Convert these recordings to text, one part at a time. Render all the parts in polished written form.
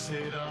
बसेरा।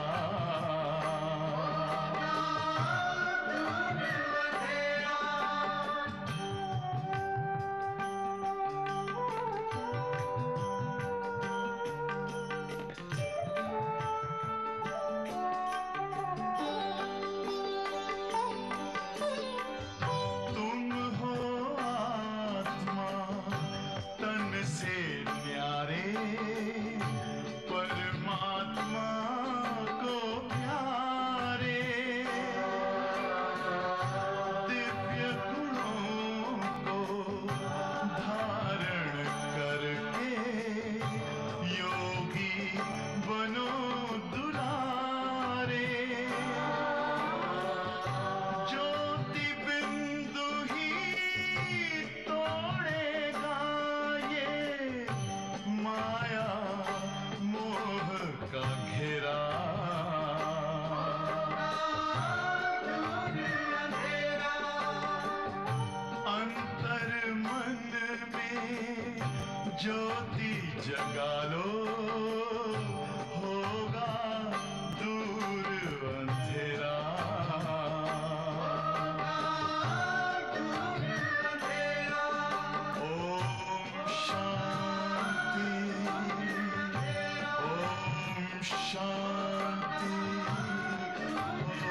ज्योति जगा लो, होगा दूर अंधेरा। ओम शांति, ओम शांति,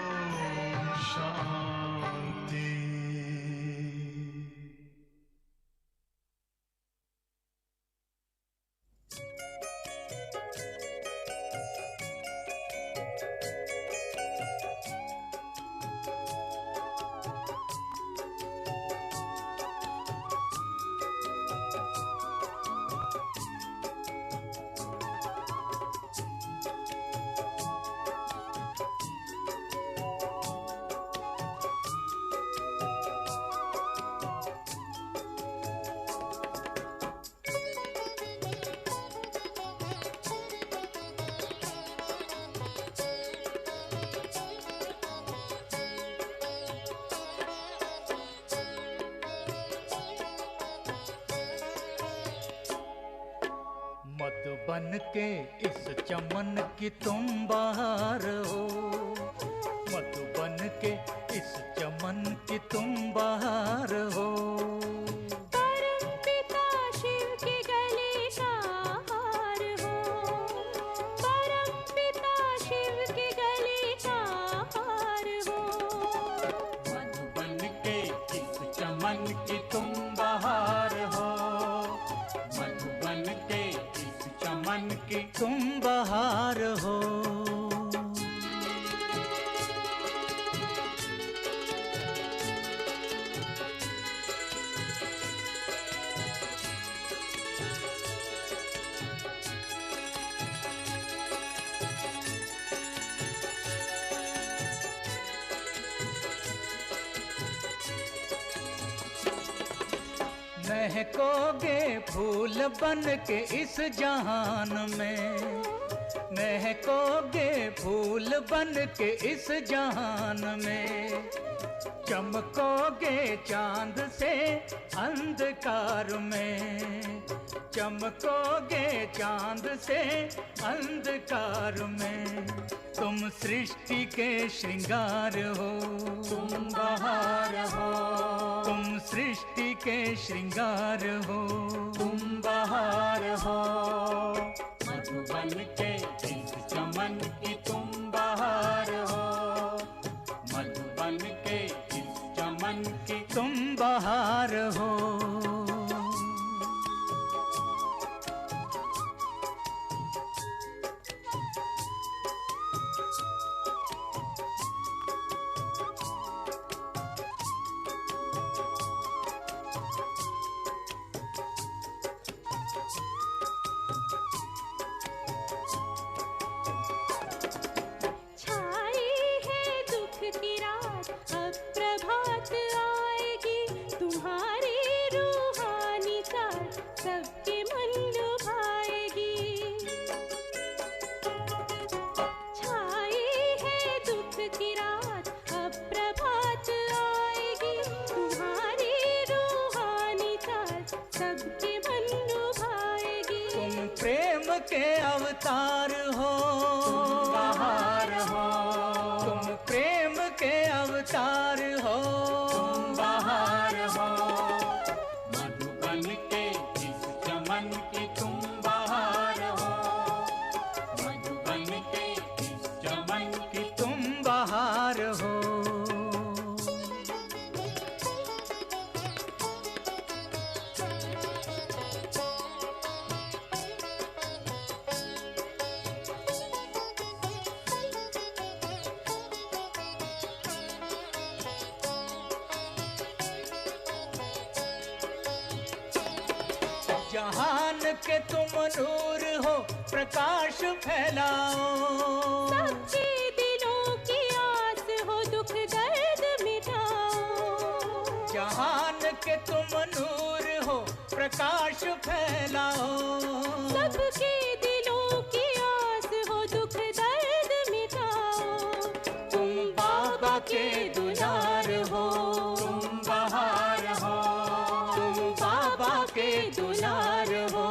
ओम शांति। मधुबन के इस चमन की तुम बहार हो, मधुबन के इस चमन की तुम बहार हो। परम पिता शिव की गली का हार हो, परम पिता शिव की गली का हार हो। मधुबन के इस चमन की तुम बहार हो, मधुबन के मन की तुम बहार हो। महकोगे फूल बन के इस जहान में, महकोगे फूल बन के इस जहान में। चमकोगे चांद से अंधकार में, चमकोगे चांद से अंधकार में। तुम सृष्टि के श्रृंगार हो, तुम बहार हो। तुम सृष्टि के श्रृंगार हो, तुम बहार हो। मधुबन के इस चमन की तुम बहार हो, मधुबन के इस चमन की तुम बहार हो। के अवतार हो, जहान के तुम नूर हो, प्रकाश फैलाओ। सबके दिलों की आस हो, दुख दर्द मिटाओ। जहान के तुम नूर हो, प्रकाश फैलाओ। सबके दिलों की आस हो, दुख दर्द मिटाओ। तुम बाबा के दुलार हो, तुम बहार हो। तुम बाबा के दुलार हो,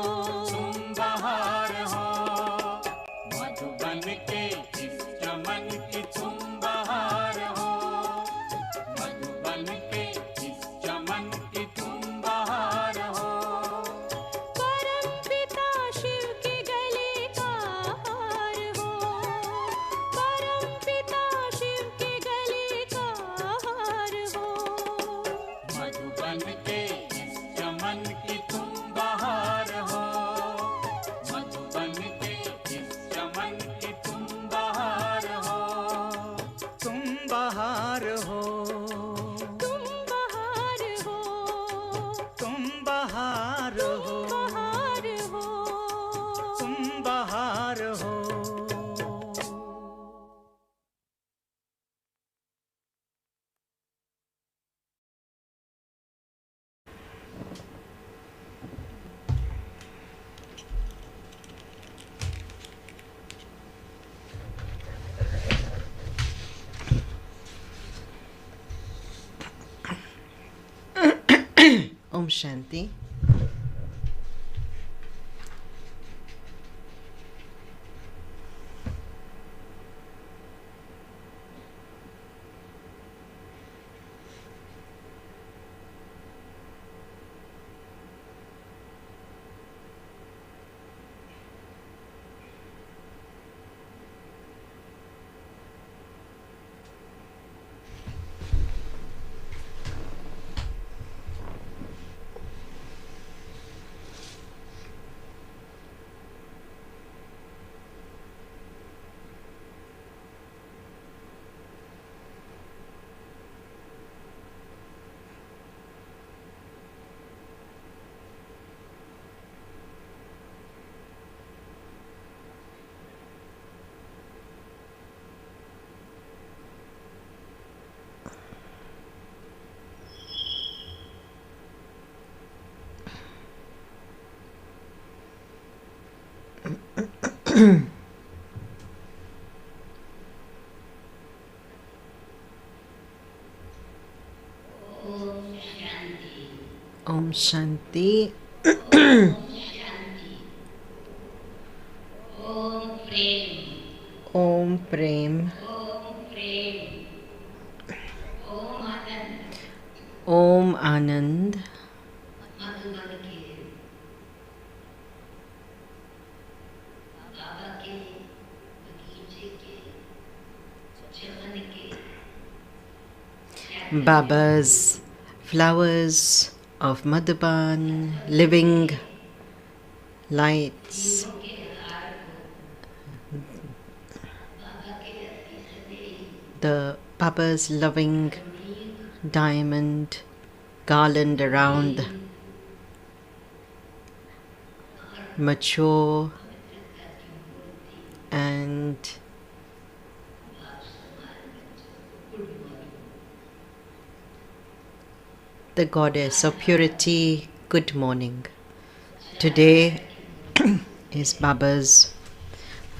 तुम बहार हो। मधुबन के इस चमन की तुम बहार हो। मधुबन के इस चमन की तुम बहार हो। परम पिता शिव के गले का हार हो। परम पिता शिव के गले का हार हो। मधुबन के इस चमन की तुम बहार हो। मधुबन के इस चमन की तुम बहार हो। तुम बहार हो। तुम बहार हो। तुम बहार हो। बहार हो। तुम बहार हो। Om Shanti. Om Shanti. Om Prem. Om Anand. Baba's flowers of Madhuban, living lights, the Baba's loving diamond garland around mature and the goddess of purity. Good morning. Today is Baba's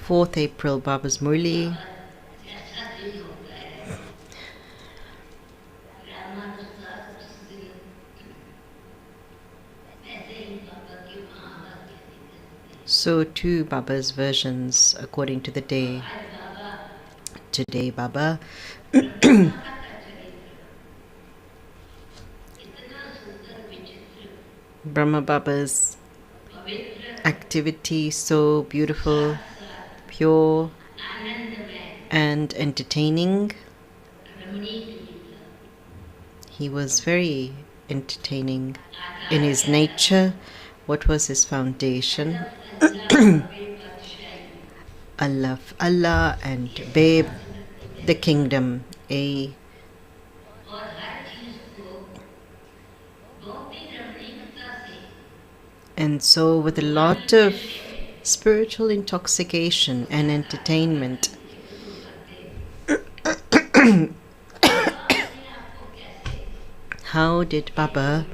4th April, Baba's Murli. So too Baba's versions according to the day. Today Baba Brahma Baba's activity so beautiful, pure and entertaining. He was very entertaining in his nature. What was his foundation? Allah and Babe, the kingdom, And so, with a lot of spiritual intoxication and entertainment, how did Baba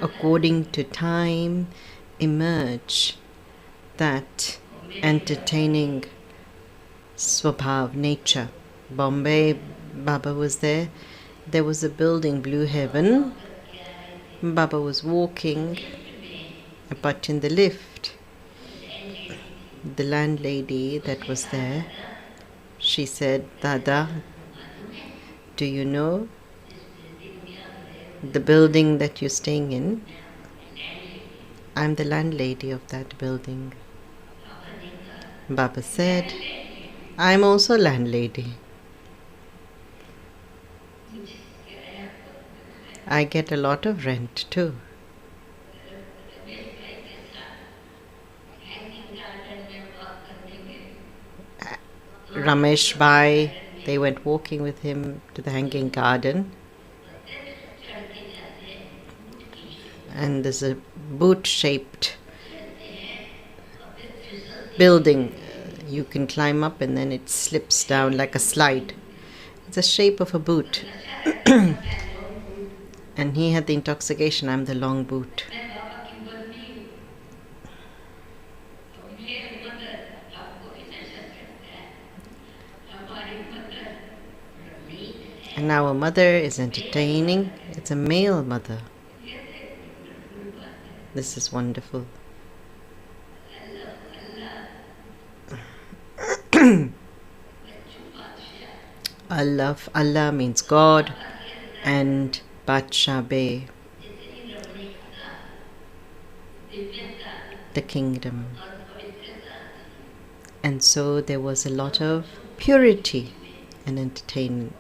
according to time emerge that entertaining swabhav nature? Bombay, Baba was there. There was a building, Blue Heaven. Baba was walking, but in the lift, the landlady that was there, she said, Dada, do you know the building that you're staying in? I'm the landlady of that building. Baba said, I'm also landlady. I get a lot of rent too. Ramesh Bhai, they went walking with him to the hanging garden. And there's a boot-shaped building. You can climb up and then it slips down like a slide. It's the shape of a boot. And he had the intoxication, I'm the long boot. And our mother is entertaining. It's a male mother. This is wonderful. Allah means God, and Badshah Bey, the kingdom. And so there was a lot of purity and entertainment.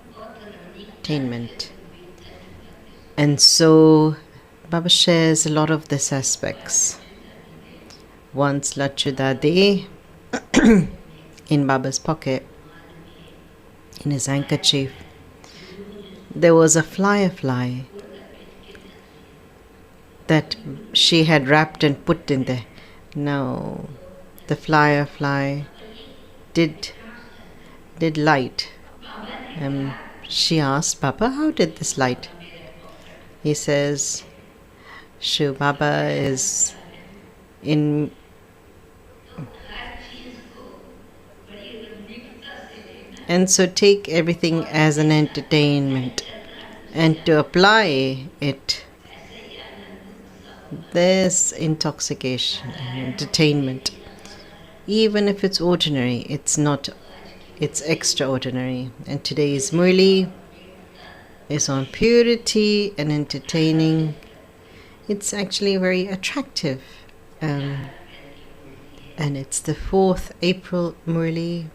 And so Baba shares a lot of these aspects. Once Lachu Dadi, in Baba's pocket, in his handkerchief, there was a firefly that she had wrapped and put in there. Now, the firefly did light. She asked Baba, how did this light? He says, Shiv Baba is in and so take everything as an entertainment, and to apply it, there's intoxication and entertainment. Even if it's ordinary, it's extraordinary. And today's Murli is on purity and entertaining. It's actually very attractive. And it's the 4th April Murli.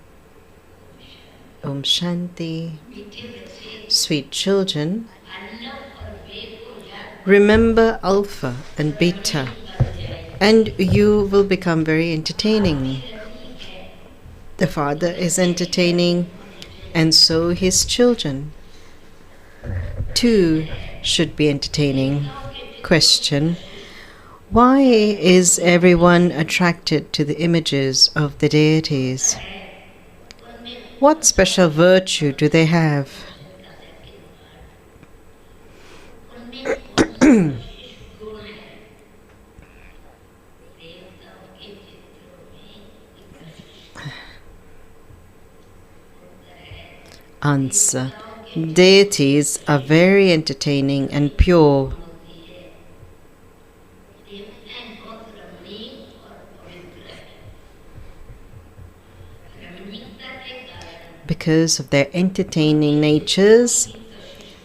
Om Shanti. Sweet children, remember Alpha and Beta, and you will become very entertaining. The Father is entertaining, and so his children too should be entertaining. Question: why is everyone attracted to the images of the deities? What special virtue do they have? Answer: deities are very entertaining and pure. Because of their entertaining natures,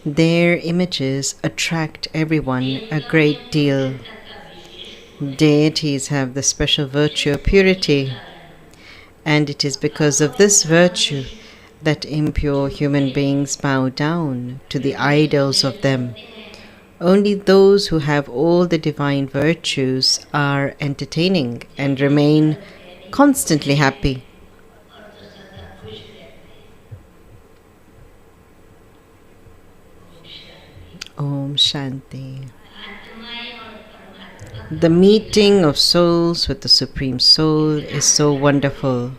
their images attract everyone a great deal. Deities have the special virtue of purity, and it is because of this virtue that impure human beings bow down to the idols of them. Only those who have all the divine virtues are entertaining and remain constantly happy. Shanti. The meeting of souls with the Supreme Soul is so wonderful.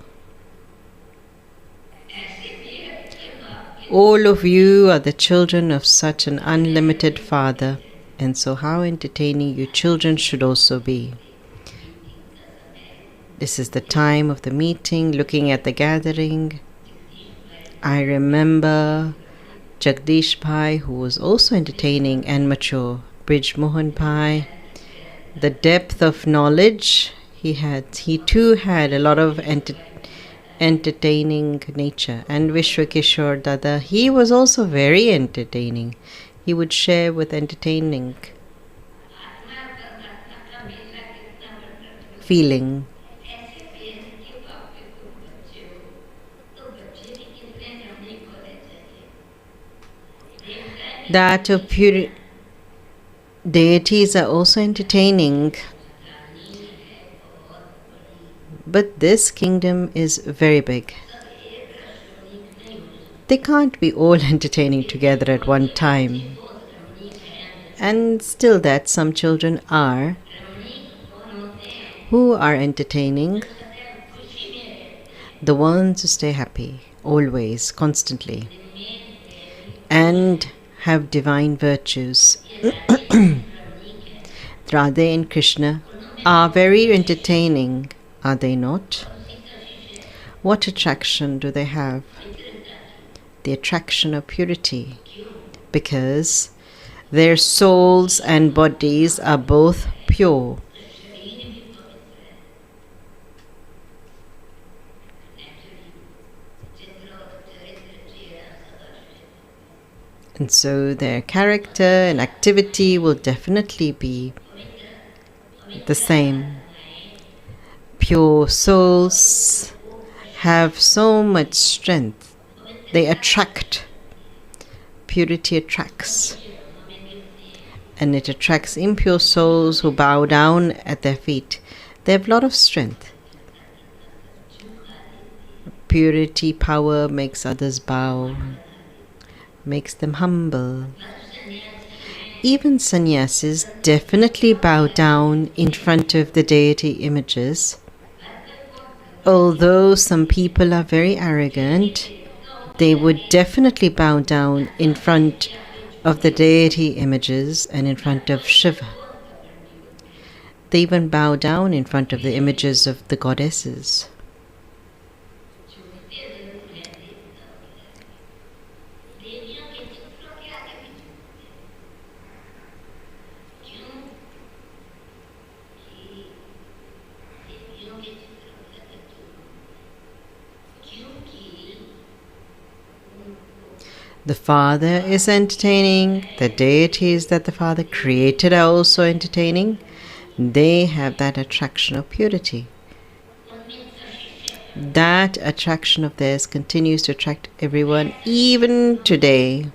All of you are the children of such an unlimited Father, and so how entertaining you children should also be. This is the time of the meeting, looking at the gathering. I remember Jagdish Bhai, who was also entertaining and mature, Brij Mohan Bhai. The depth of knowledge he too had a lot of entertaining nature. And Vishwakishore Dada, he was also very entertaining. He would share with entertaining feeling. That of pure deities are also entertaining. But this kingdom is very big. They can't be all entertaining together at one time. And still that some children are who are entertaining, the ones who stay happy, always, constantly, and have divine virtues. Radha and Krishna are very entertaining, are they not? What attraction do they have? The attraction of purity, because their souls and bodies are both pure. And so their character and activity will definitely be the same. Pure souls have so much strength. They attract. Purity attracts. And it attracts impure souls who bow down at their feet. They have a lot of strength. Purity, power makes others bow, makes them humble. Even sannyasis definitely bow down in front of the deity images. Although some people are very arrogant, they would definitely bow down in front of the deity images and in front of Shiva. They even bow down in front of the images of the goddesses. The Father is entertaining. The deities that the Father created are also entertaining. They have that attraction of purity. That attraction of theirs continues to attract everyone, even today.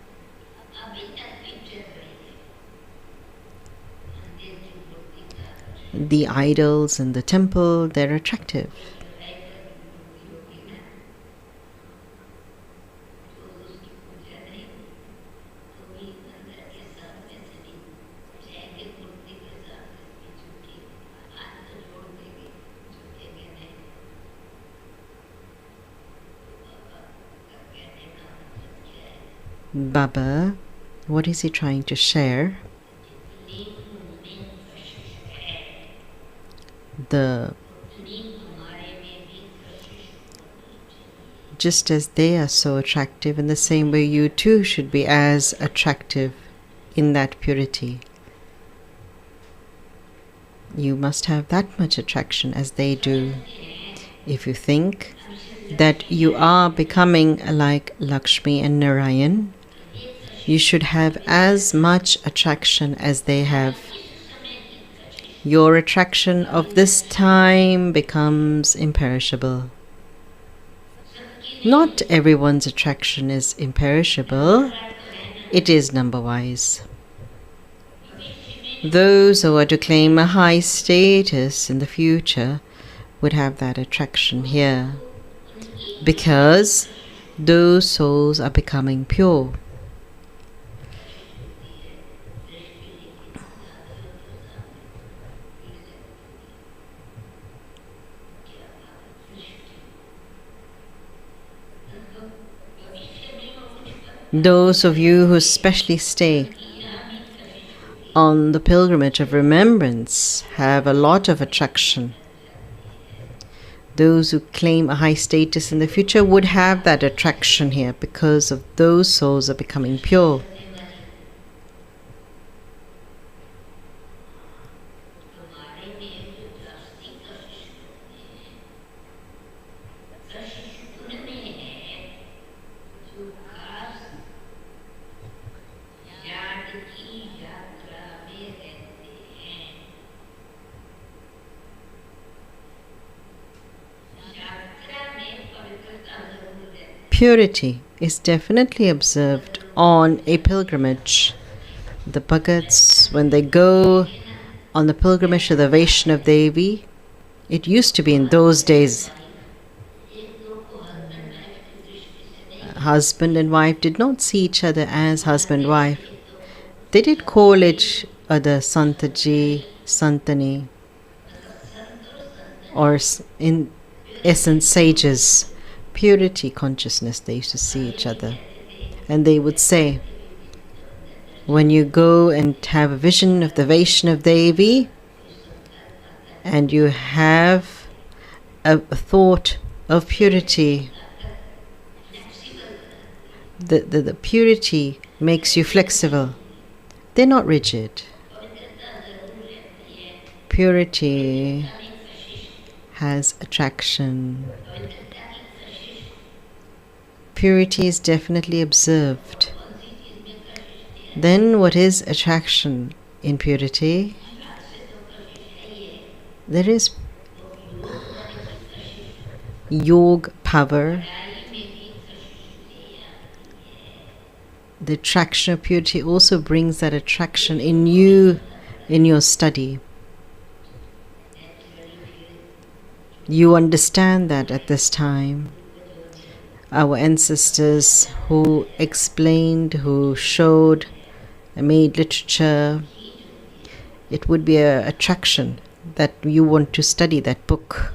The idols in the temple, they're attractive. Baba, what is he trying to share? Just as they are so attractive, in the same way you too should be as attractive in that purity. You must have that much attraction as they do. If you think that you are becoming like Lakshmi and Narayan, you should have as much attraction as they have. Your attraction of this time becomes imperishable. Not everyone's attraction is imperishable. It is number-wise. Those who are to claim a high status in the future would have that attraction here, because those souls are becoming pure. Those of you who specially stay on the pilgrimage of remembrance have a lot of attraction. Those who claim a high status in the future would have that attraction here because of those souls are becoming pure. Purity is definitely observed on a pilgrimage. The Bhagats, when they go on the pilgrimage to the Vaishnav Devi, it used to be in those days, husband and wife did not see each other as husband and wife. They did call each other Santaji, Santani, or in essence sages. Purity consciousness, they used to see each other. And they would say, when you go and have a vision of the Vaishnav Devi, and you have a thought of purity, the purity makes you flexible. They're not rigid. Purity has attraction. Purity is definitely observed. Then what is attraction in purity? There is yoga power. The attraction of purity also brings that attraction in you, in your study. You understand that at this time. Our ancestors who explained, who showed, made literature, it would be an attraction that you want to study that book.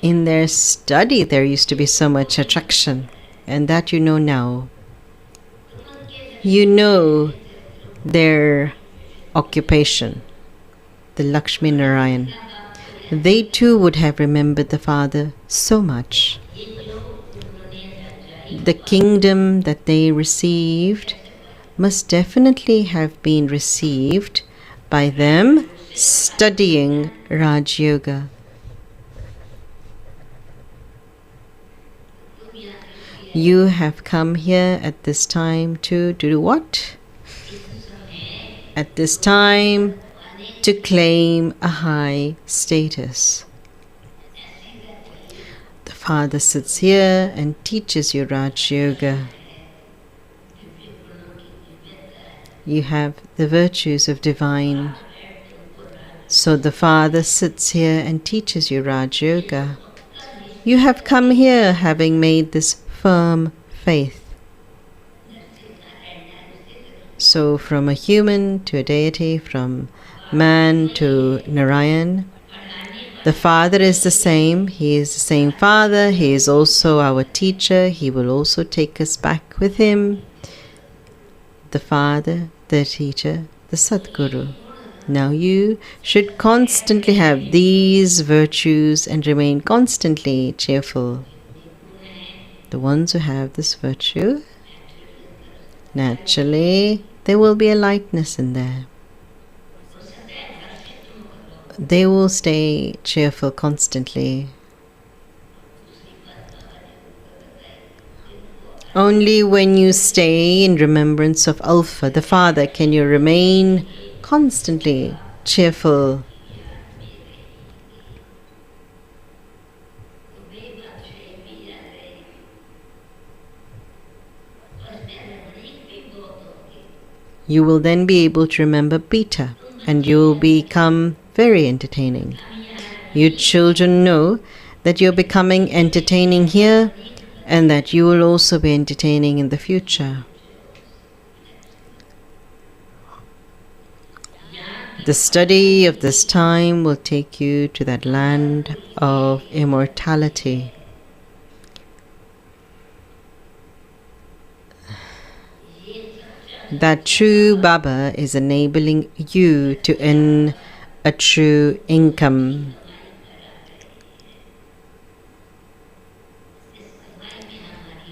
In their study, there used to be so much attraction, and that you know now. You know their occupation, the Lakshmi Narayan. They too would have remembered the Father so much. The kingdom that they received must definitely have been received by them studying Raj Yoga. You have come here at this time to do what? At this time, to claim a high status. The Father sits here and teaches you Raj Yoga. You have the virtues of divine. So the Father sits here and teaches you Raj Yoga. You have come here having made this firm faith. So from a human to a deity, from man to Narayan, the Father is the same. He is the same Father. He is also our teacher. He will also take us back with him. The Father, the teacher, the Sadguru. Now you should constantly have these virtues and remain constantly cheerful. The ones who have this virtue, naturally, there will be a lightness in there. They will stay cheerful constantly. Only when you stay in remembrance of Alpha, the Father, can you remain constantly cheerful. You will then be able to remember Beta, and you will become very entertaining. You children know that you're becoming entertaining here, and that you will also be entertaining in the future. The study of this time will take you to that land of immortality. that true Baba is enabling you to earn a true income.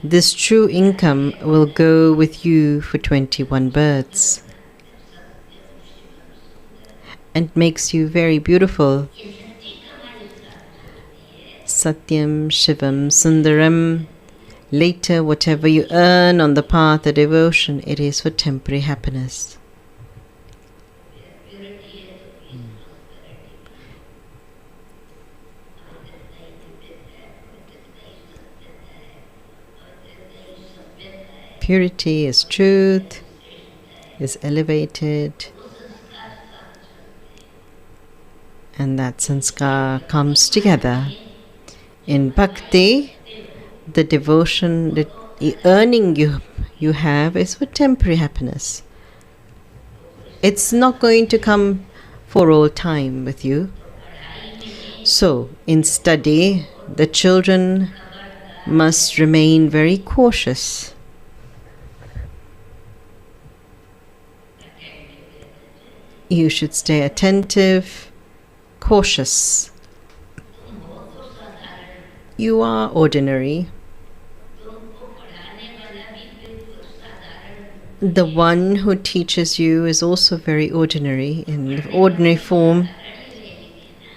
This true income will go with you for 21 births and makes you very beautiful. Satyam Shivam Sundaram. Later, whatever you earn on the path of devotion, it is for temporary happiness. Purity is truth, is elevated, and that sanskar comes together. In bhakti, the devotion, the earning you have is for temporary happiness. It's not going to come for all time with you. So, in study, the children must remain very cautious. You should stay attentive, cautious. You are ordinary. The one who teaches you is also very ordinary, in ordinary form.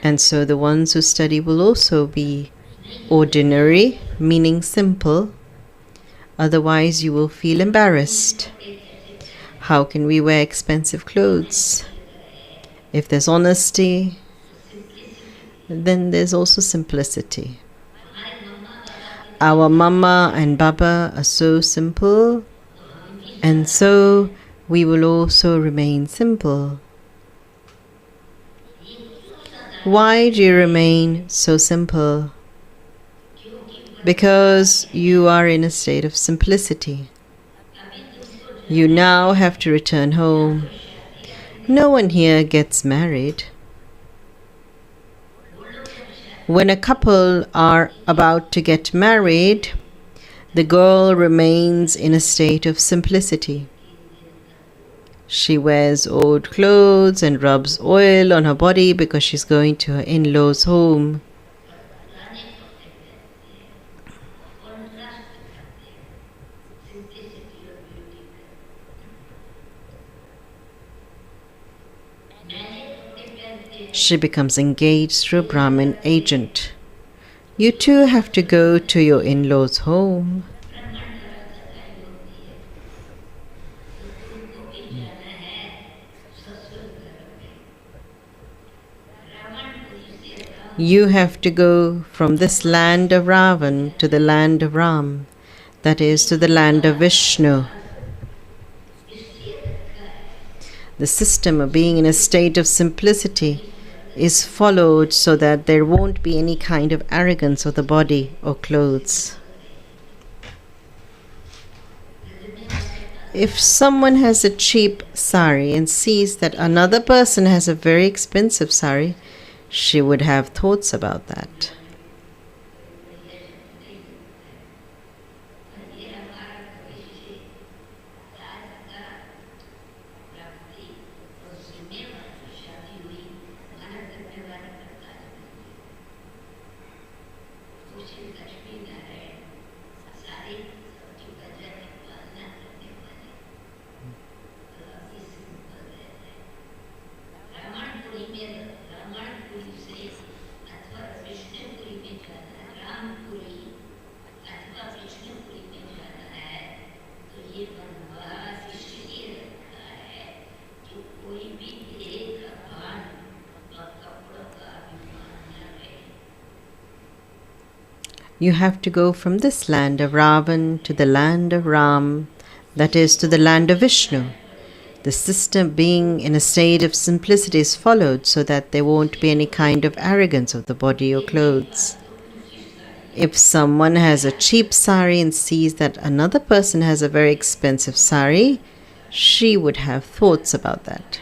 And so the ones who study will also be ordinary, meaning simple. Otherwise you will feel embarrassed. How can we wear expensive clothes? If there's honesty, then there's also simplicity. Our Mama and Baba are so simple, and so we will also remain simple. Why do you remain so simple? Because you are in a state of simplicity. You now have to return home. No one here gets married. When a couple are about to get married, the girl remains in a state of simplicity. She wears old clothes and rubs oil on her body because she's going to her in-laws' home. She becomes engaged through a Brahmin agent. You too have to go to your in-laws' home. You have to go from this land of Ravan to the land of Ram, that is, to the land of Vishnu. The system of being in a state of simplicity is followed so that there won't be any kind of arrogance of the body or clothes. If someone has a cheap sari and sees that another person has a very expensive sari, she would have thoughts about that. You have to go from this land of Ravan to the land of Ram, that is, to the land of Vishnu. The system being in a state of simplicity is followed so that there won't be any kind of arrogance of the body or clothes. If someone has a cheap sari and sees that another person has a very expensive sari, she would have thoughts about that.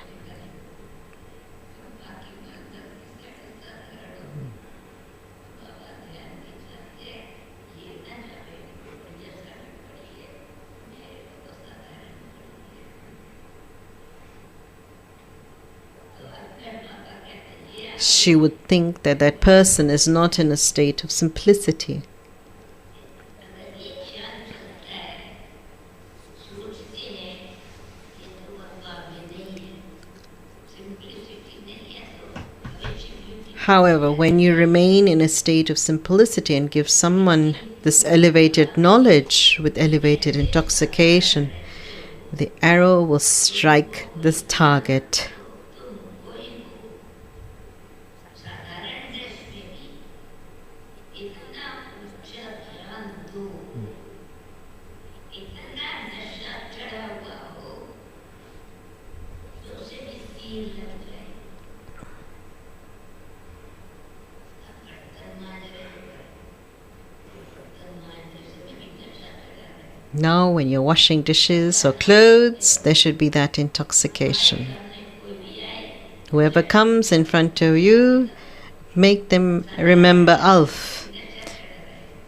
she would think that that person is not in a state of simplicity. However, when you remain in a state of simplicity and give someone this elevated knowledge with elevated intoxication, the arrow will strike this target. Now, when you're washing dishes or clothes, there should be that intoxication. Whoever comes in front of you, make them remember Alf.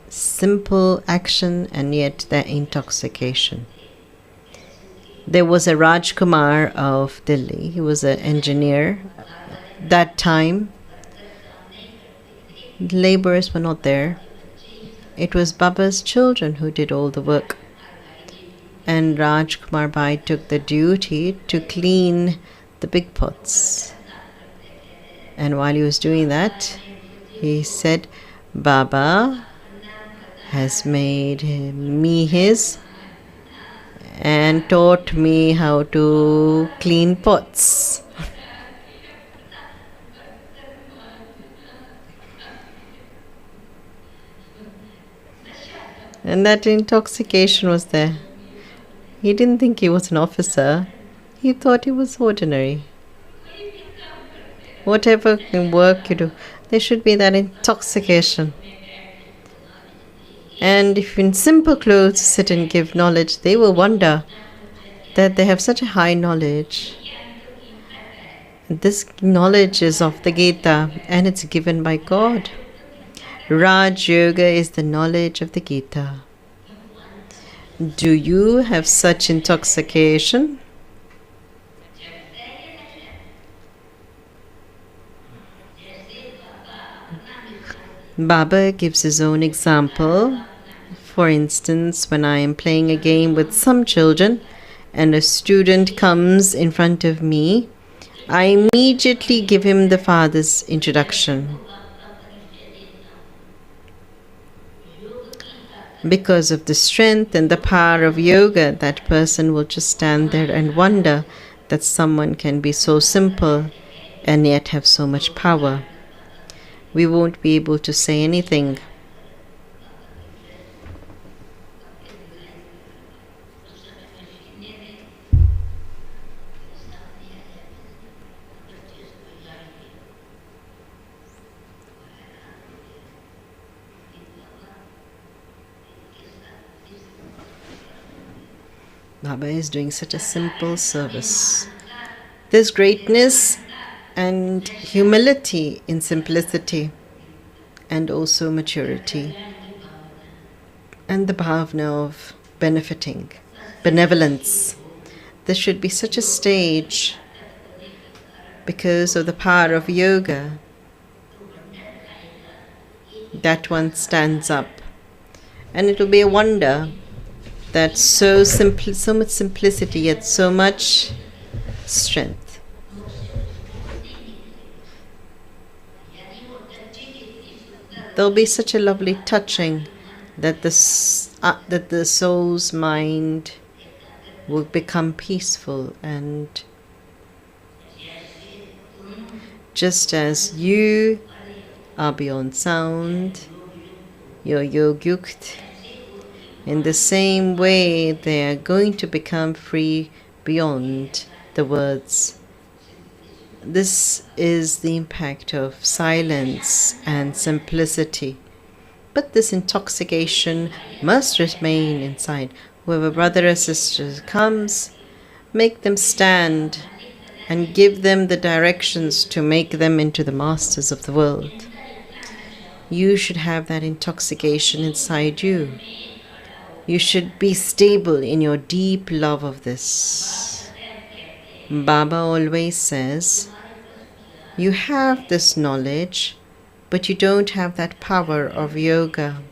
Simple action and yet their intoxication. There was a Rajkumar of Delhi. He was an engineer. That time, laborers were not there. It was Baba's children who did all the work. And Rajkumar Bhai took the duty to clean the big pots. And while he was doing that, he said, Baba has made me his and taught me how to clean pots. And that intoxication was there. He didn't think he was an officer. He thought he was ordinary. Whatever work you do, there should be that intoxication. And if in simple clothes sit and give knowledge, they will wonder that they have such a high knowledge. This knowledge is of the Gita and it's given by God. Raj Yoga is the knowledge of the Gita. Do you have such intoxication? Baba gives his own example. For instance, when I am playing a game with some children and a student comes in front of me, I immediately give him the father's introduction. Because of the strength and the power of yoga, that person will just stand there and wonder that someone can be so simple and yet have so much power. We won't be able to say anything. Baba is doing such a simple service. There's greatness and humility in simplicity, and also maturity, and the bhavna of benefiting, benevolence. There should be such a stage because of the power of yoga that one stands up, and it will be a wonder that so simple, so much simplicity yet so much strength. There'll be such a lovely touching that the soul's mind will become peaceful, and just as you are beyond sound, you're yogyukt. In the same way, they are going to become free beyond the words. This is the impact of silence and simplicity. But this intoxication must remain inside. Whoever brother or sister comes, make them stand and give them the directions to make them into the masters of the world. You should have that intoxication inside you. You should be stable in your deep love of this. Baba always says, You have this knowledge, but you don't have that power of yoga.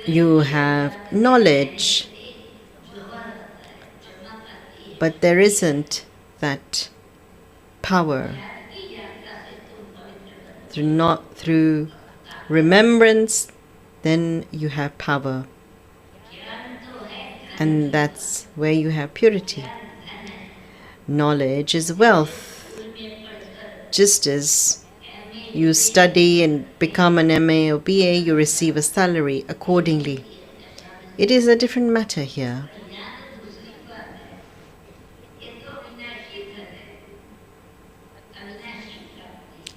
You have knowledge, but there isn't that power. Through remembrance, then you have power. And that's where you have purity. Knowledge is wealth. Just as you study and become an MA or BA, you receive a salary accordingly. It is a different matter here.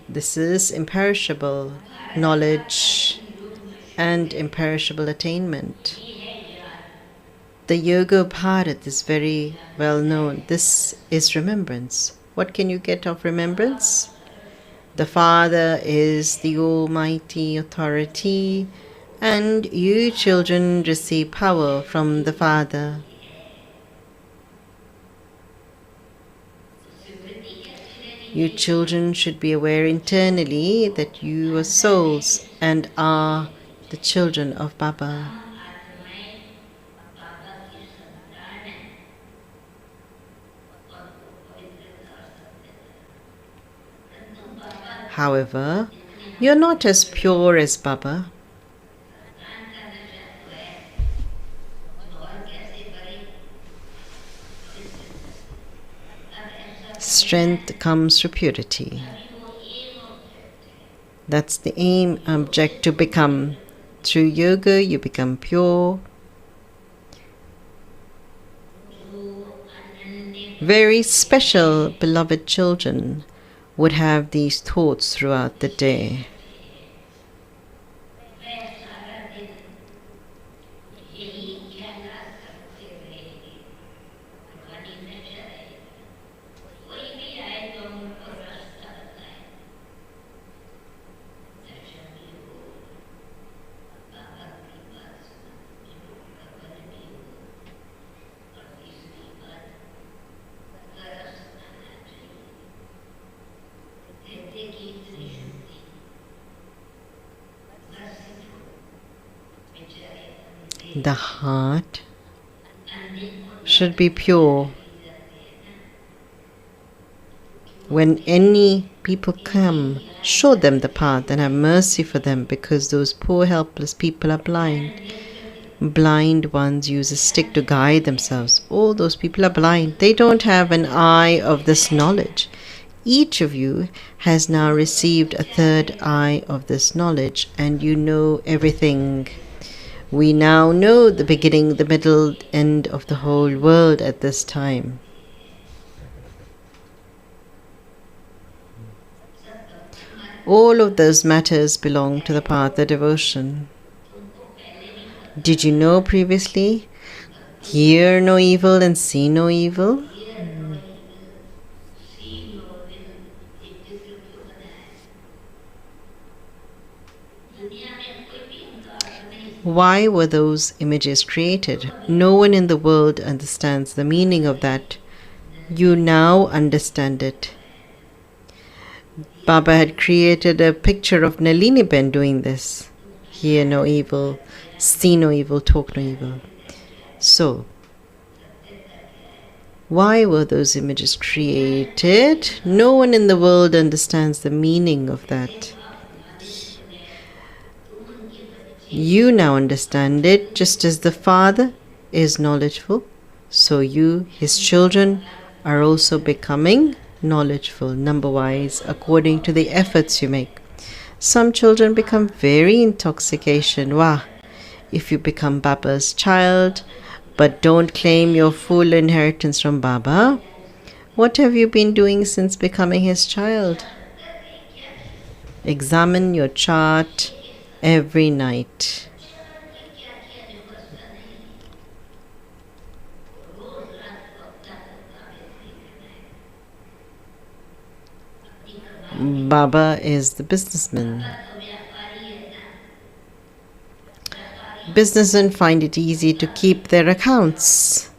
This is imperishable knowledge and imperishable attainment. The Yoga Bharat is very well known. This is remembrance. What can you get of remembrance? The Father is the Almighty Authority, and you children receive power from the Father. You children should be aware internally that you are souls and are the children of Baba. However, you're not as pure as Baba. Strength comes through purity. That's the aim, object to become. Through yoga, you become pure. Very special, beloved children would have these thoughts throughout the day. The heart should be pure. When any people come, show them the path and have mercy for them, because those poor helpless people are blind. Blind ones use a stick to guide themselves. All those people are blind. They don't have an eye of this knowledge. Each of you has now received a third eye of this knowledge, and you know everything. We now know the beginning, the middle, end of the whole world at this time. All of those matters belong to the path of devotion. Did you know previously? Hear no evil and see no evil? Why were those images created? No one in the world understands the meaning of that. You now understand it. Baba had created a picture of Nalini Ben doing this. Hear no evil, see no evil, talk no evil. So, why were those images created? No one in the world understands the meaning of that. You now understand it, just as the Father is knowledgeful, so you, his children, are also becoming knowledgeful, number-wise, according to the efforts you make. Some children become very intoxication. Wow! If you become Baba's child, but don't claim your full inheritance from Baba, what have you been doing since becoming his child? Examine your chart every night. Baba is the businessman. Businessmen find it easy to keep their accounts.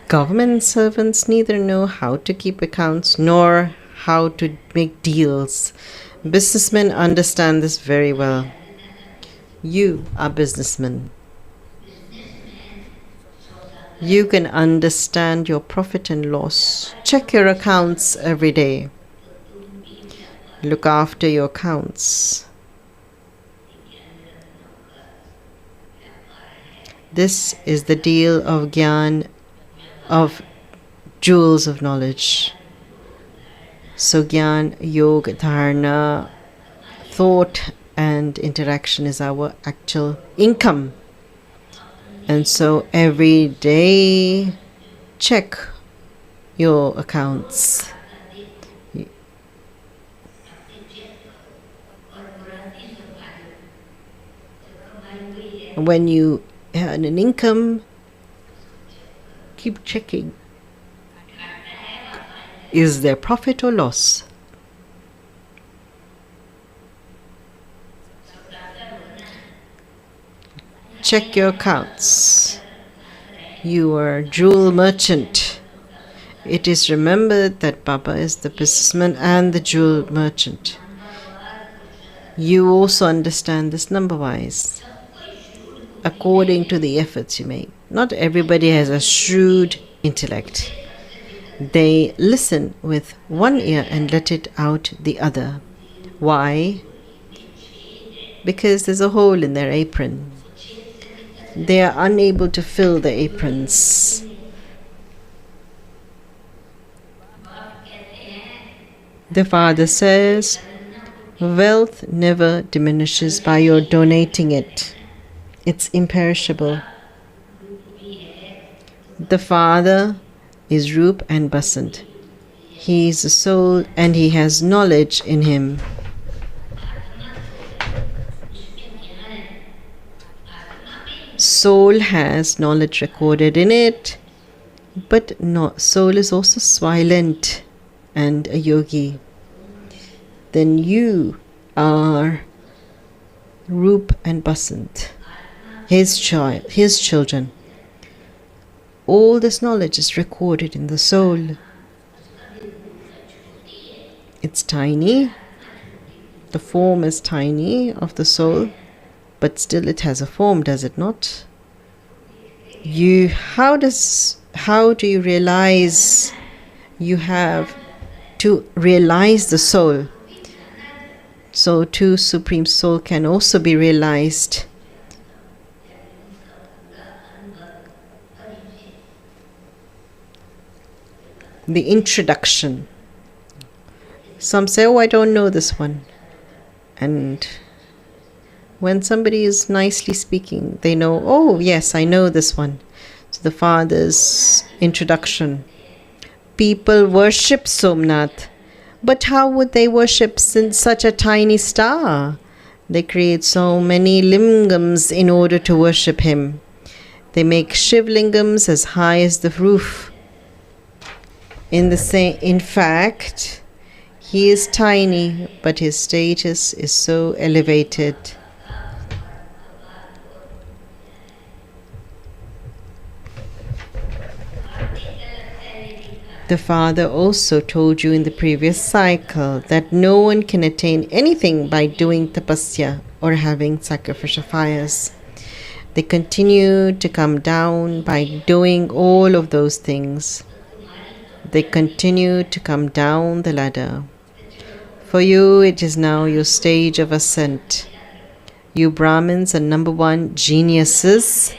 Government servants neither know how to keep accounts nor how to make deals. Businessmen understand this very well. You are businessmen. You can understand your profit and loss. Check your accounts every day. Look after your accounts. This is the deal of Gyan, of jewels of knowledge. So Gyan, Yoga, Dharana, thought and interaction is our actual income. And so every day, check your accounts. When you earn an income, keep checking. Is there profit or loss? Check your accounts. You are a jewel merchant. It is remembered that Baba is the businessman and the jewel merchant. You also understand this number-wise, according to the efforts you make. Not everybody has a shrewd intellect. They listen with one ear and let it out the other. Why? Because there's a hole in their apron. They are unable to fill the aprons. The Father says, wealth never diminishes by your donating it. It's imperishable. The Father is Roop and Basant. He is a soul and he has knowledge in him. Soul has knowledge recorded in it, but soul is also silent and a yogi. Then you are Roop and Basant, his children. All this knowledge is recorded in the soul. It's tiny. The form is tiny of the soul, but still it has a form, does it not? How do you realize? You have to realize the soul. So too, Supreme Soul can also be realized. The introduction. Some say, oh, I don't know this one. And when somebody is nicely speaking, they know, oh, yes, I know this one. So the Father's introduction. People worship Somnath. But how would they worship such a tiny star? They create so many lingams in order to worship him. They make Shiv lingams as high as the roof. In fact, he is tiny, but his status is so elevated. The Father also told you in the previous cycle that no one can attain anything by doing tapasya or having sacrificial fires. They continue to come down by doing all of those things. They continue to come down the ladder. For you, it is now your stage of ascent. You Brahmins are number one geniuses.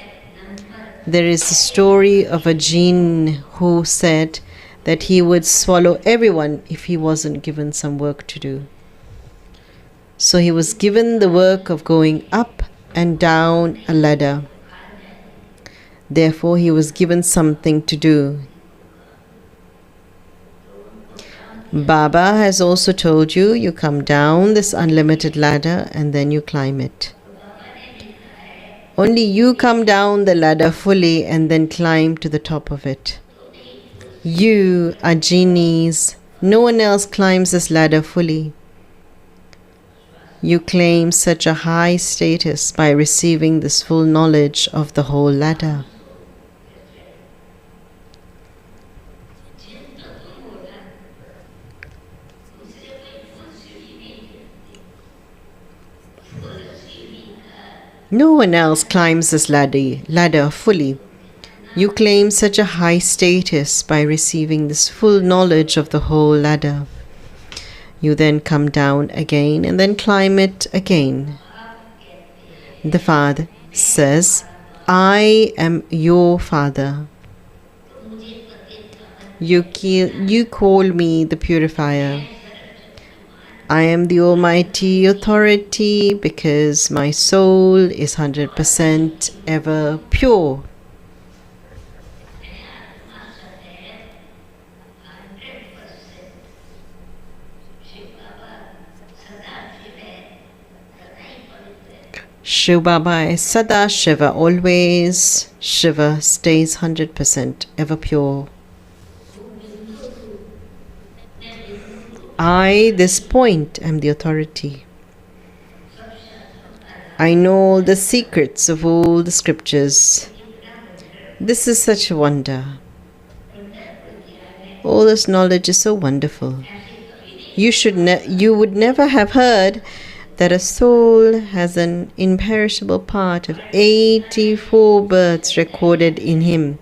There is a story of a jinn who said that he would swallow everyone if he wasn't given some work to do. So he was given the work of going up and down a ladder. Therefore, he was given something to do. Baba has also told you, you come down this unlimited ladder and then you climb it. Only you come down the ladder fully and then climb to the top of it. You are genies. No one else climbs this ladder fully. You claim such a high status by receiving this full knowledge of the whole ladder. No one else climbs this ladder fully. You claim such a high status by receiving this full knowledge of the whole ladder. You then come down again and then climb it again. The Father says, I am your Father. You call me the purifier. I am the Almighty Authority because my soul is 100% ever pure. Shiv Baba is Sada Shiva, always Shiva, stays 100% ever pure. I, this point, am the authority. I know all the secrets of all the scriptures. This is such a wonder. All this knowledge is so wonderful. You would never have heard that a soul has an imperishable part of 84 births recorded in him,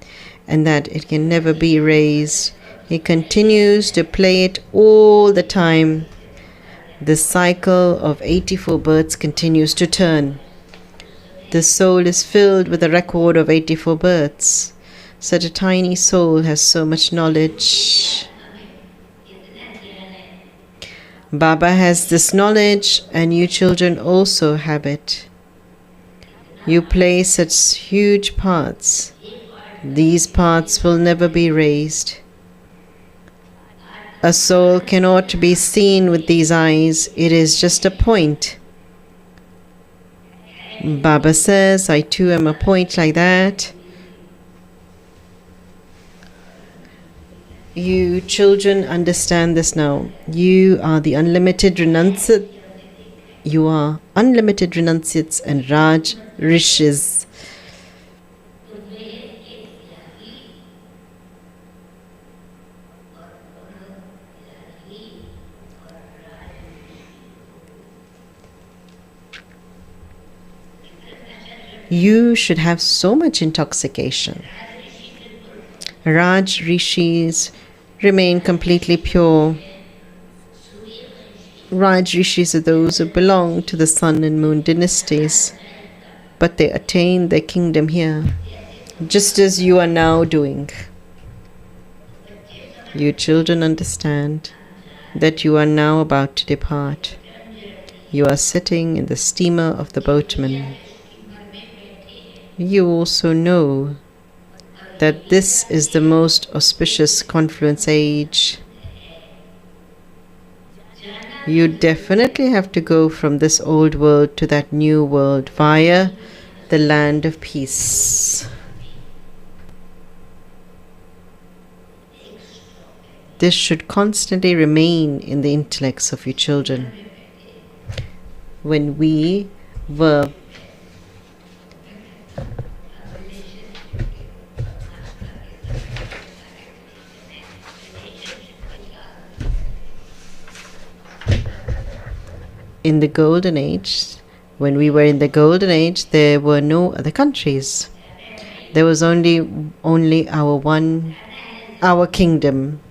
and that it can never be erased. He continues to play it all the time. The cycle of 84 births continues to turn. The soul is filled with a record of 84 births. Such a tiny soul has so much knowledge. Baba has this knowledge, and you children also have it. You play such huge parts. These parts will never be erased. A soul cannot be seen with these eyes. It is just a point. Baba says, I too am a point like that. You children understand this now. You are the unlimited renunciates. You are unlimited renunciates and Raj Rishis. You should have so much intoxication. Raj Rishis remain completely pure. Raj Rishis are those who belong to the sun and moon dynasties, but they attain their kingdom here, just as you are now doing. You children understand that you are now about to depart. You are sitting in the steamer of the boatman. You also know that this is the most auspicious confluence age. You definitely have to go from this old world to that new world via the land of peace. This should constantly remain in the intellects of your children. When we were in the golden age, when we were in the golden age, there were no other countries. There was only our kingdom.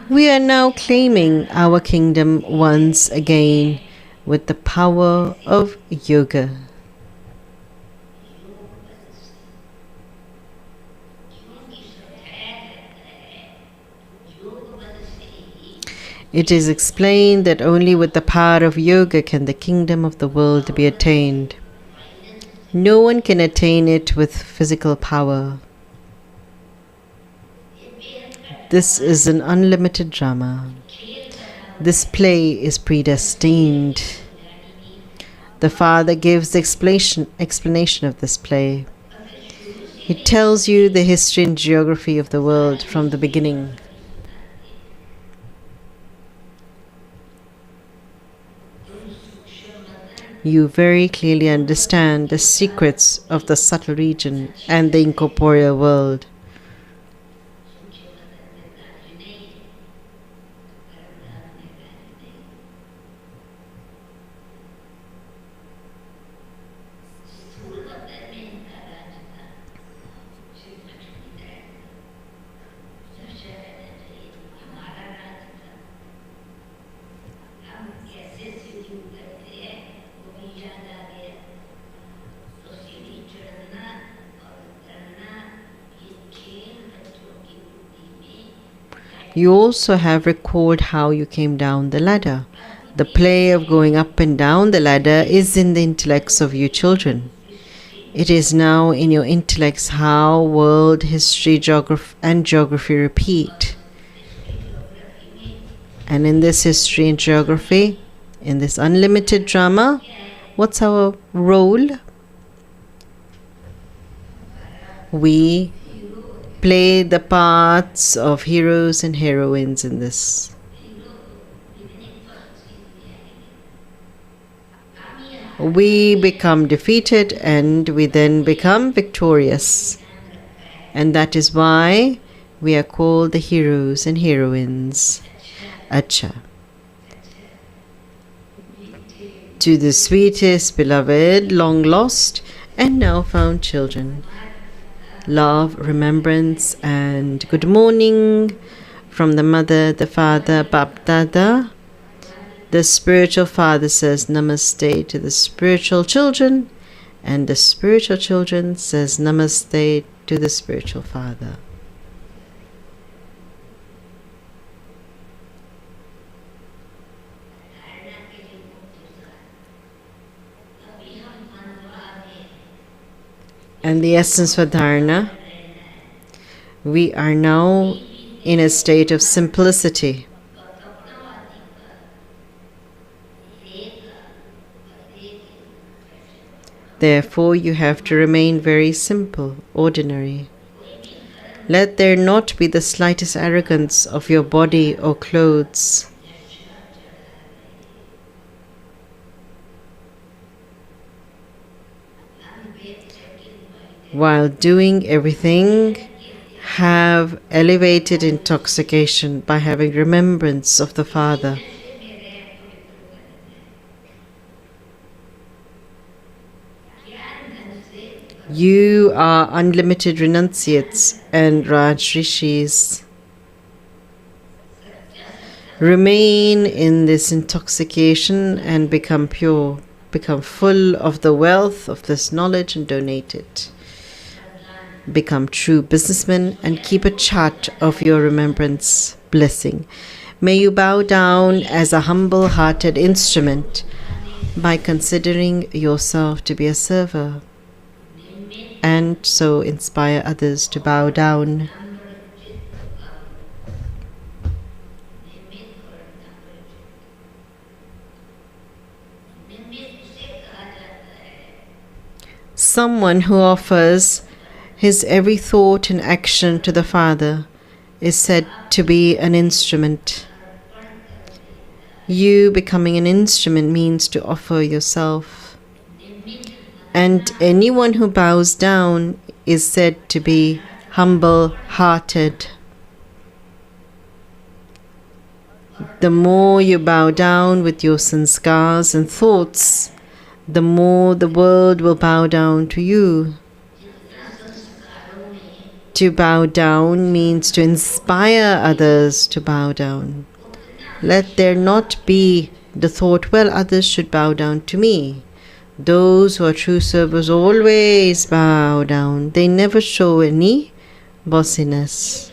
We are now claiming our kingdom once again with the power of yoga. It is explained that only with the power of yoga can the kingdom of the world be attained. No one can attain it with physical power. This is an unlimited drama. This play is predestined. The Father gives the explanation of this play. He tells you the history and geography of the world from the beginning. You very clearly understand the secrets of the subtle region and the incorporeal world. You also have recalled how you came down the ladder. The play of going up and down the ladder is in the intellects of you children. It is now in your intellects how world, history, geography repeat. And in this history and geography, in this unlimited drama, what's our role? We play the parts of heroes and heroines in this. We become defeated and we then become victorious. And that is why we are called the heroes and heroines. Acha. To the sweetest, beloved, long lost, and now found children. Love, remembrance, and good morning from the Mother, the Father, Bap Dada. The spiritual father says namaste to the spiritual children, and the spiritual children says namaste to the spiritual father. And the essence for dharana, we are now in a state of simplicity. Therefore, you have to remain very simple, ordinary. Let there not be the slightest arrogance of your body or clothes. While doing everything, have elevated intoxication by having remembrance of the Father. You are unlimited renunciates and Raj Rishis. Remain in this intoxication and become pure, become full of the wealth of this knowledge and donate it. Become true businessmen and keep a chart of your remembrance blessing. May you bow down as a humble-hearted instrument by considering yourself to be a server, and so inspire others to bow down. Someone who offers his every thought and action to the Father is said to be an instrument. You becoming an instrument means to offer yourself. And anyone who bows down is said to be humble-hearted. The more you bow down with your sanskars and thoughts, the more the world will bow down to you. To bow down means to inspire others to bow down. Let there not be the thought, well, others should bow down to me. Those who are true servers always bow down. They never show any bossiness.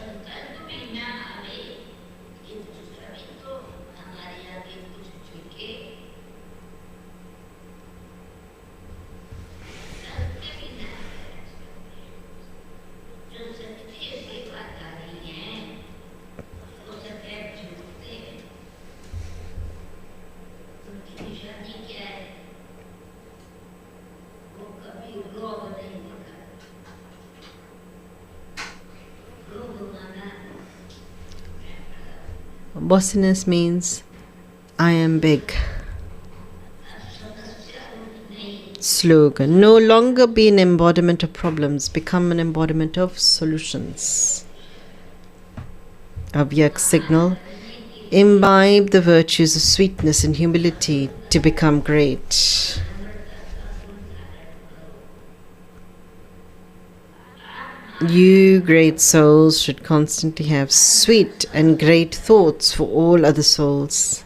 Bossiness means I am big. Slogan: no longer be an embodiment of problems, become an embodiment of solutions. Avyak signal: imbibe the virtues of sweetness and humility to become great. You great souls should constantly have sweet and great thoughts for all other souls.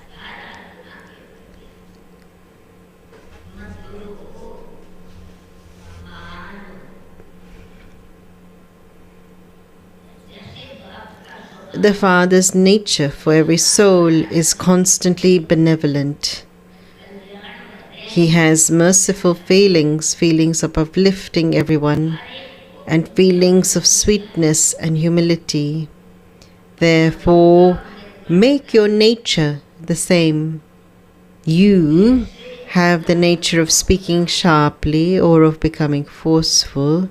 The Father's nature for every soul is constantly benevolent. He has merciful feelings, feelings of uplifting everyone, and feelings of sweetness and humility. Therefore, make your nature the same. You have the nature of speaking sharply or of becoming forceful.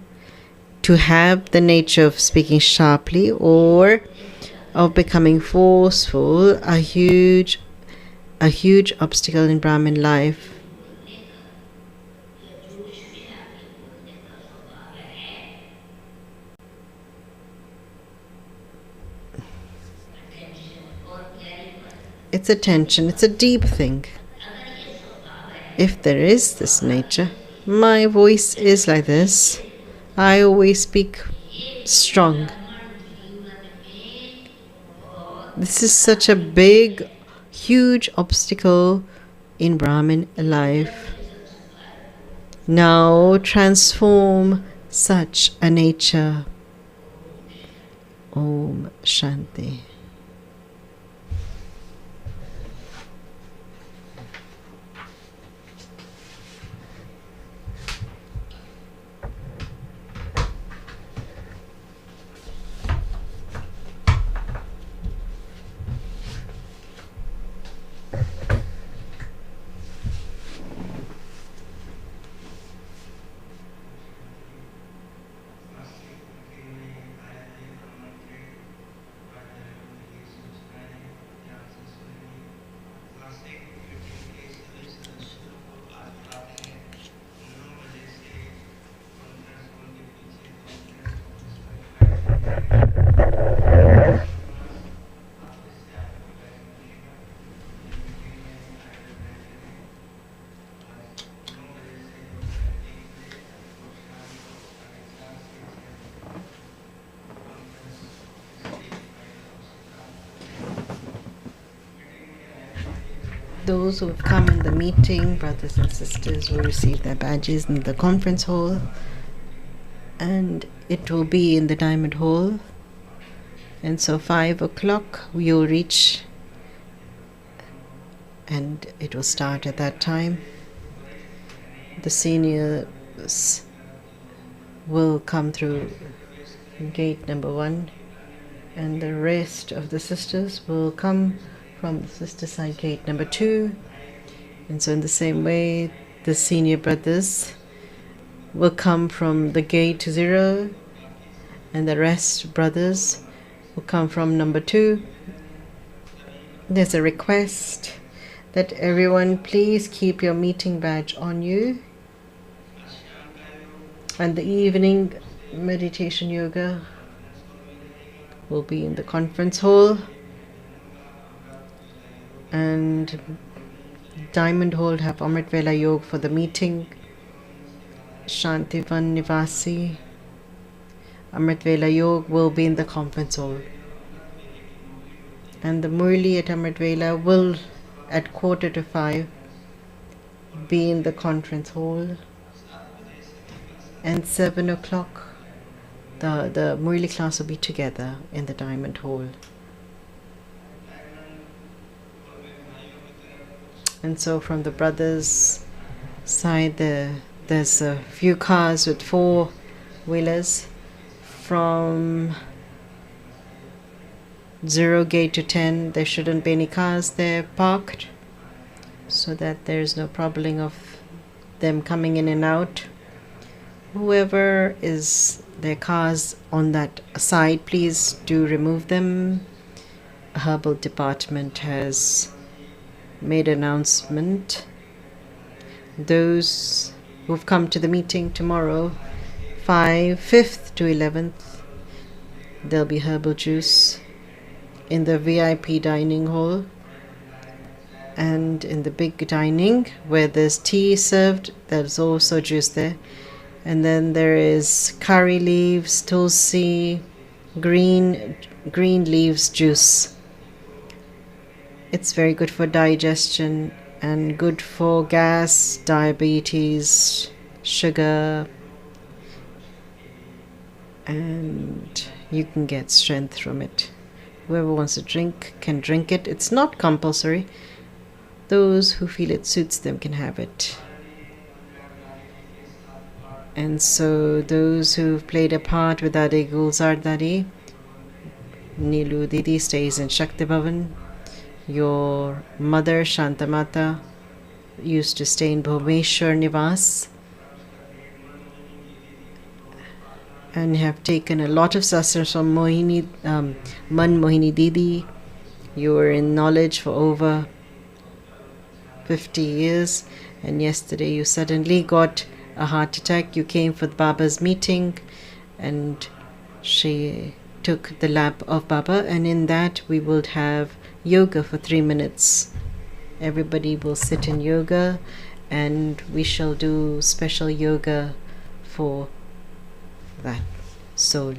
To have the nature of speaking sharply or of becoming forceful, a huge obstacle in Brahmin life. It's a tension, it's a deep thing. If there is this nature, my voice is like this. I always speak strong. This is such a big, huge obstacle in Brahmin life. Now transform such a nature. Om Shanti. Those who have come in the meeting, brothers and sisters, will receive their badges in the conference hall, and it will be in the Diamond Hall. And so 5 o'clock we will reach, and it will start at that time. The seniors will come through gate number 1, and the rest of the sisters will come from the sister side gate number 2. And so in the same way, the senior brothers will come from the gate 0, and the rest brothers will come from number 2. There's a request that everyone please keep your meeting badge on you. And the evening meditation yoga will be in the conference hall, and Diamond Hall have Amrit Vela Yoga for the meeting. Shantivan Nivasi Amrit Vela Yoga will be in the conference hall, and the Murli at Amrit Vela will at 4:45 be in the conference hall, and 7 o'clock the Murli class will be together in the Diamond Hall. And so from the brothers' side, there's a few cars with 4-wheelers from 0 gate to 10. There shouldn't be any cars there parked. So so that there's no problem of them coming in and out. Whoever is their cars on that side, please do remove them. Herbal department has made an announcement. Those who've come to the meeting tomorrow, 5th to 11th, there'll be herbal juice in the VIP dining hall, and in the big dining where there's tea served, there's also juice there. And then there is curry leaves, tulsi, green leaves juice. It's very good for digestion and good for gas, diabetes, sugar, and you can get strength from it. Whoever wants to drink can drink it. It's not compulsory. Those who feel it suits them can have it. And so those who've played a part with Adi Gulzar Dadi, Nilu Didi stays in Shakti Bhavan. Your mother, Shantamata, used to stay in Bhumeshwar Nivas and have taken a lot of sustenance from Man Mohini Didi. You were in knowledge for over 50 years, and yesterday you suddenly got a heart attack. You came for Baba's meeting, and she took the lap of Baba, and in that we will have yoga for 3 minutes. Everybody will sit in yoga, and we shall do special yoga for that soul.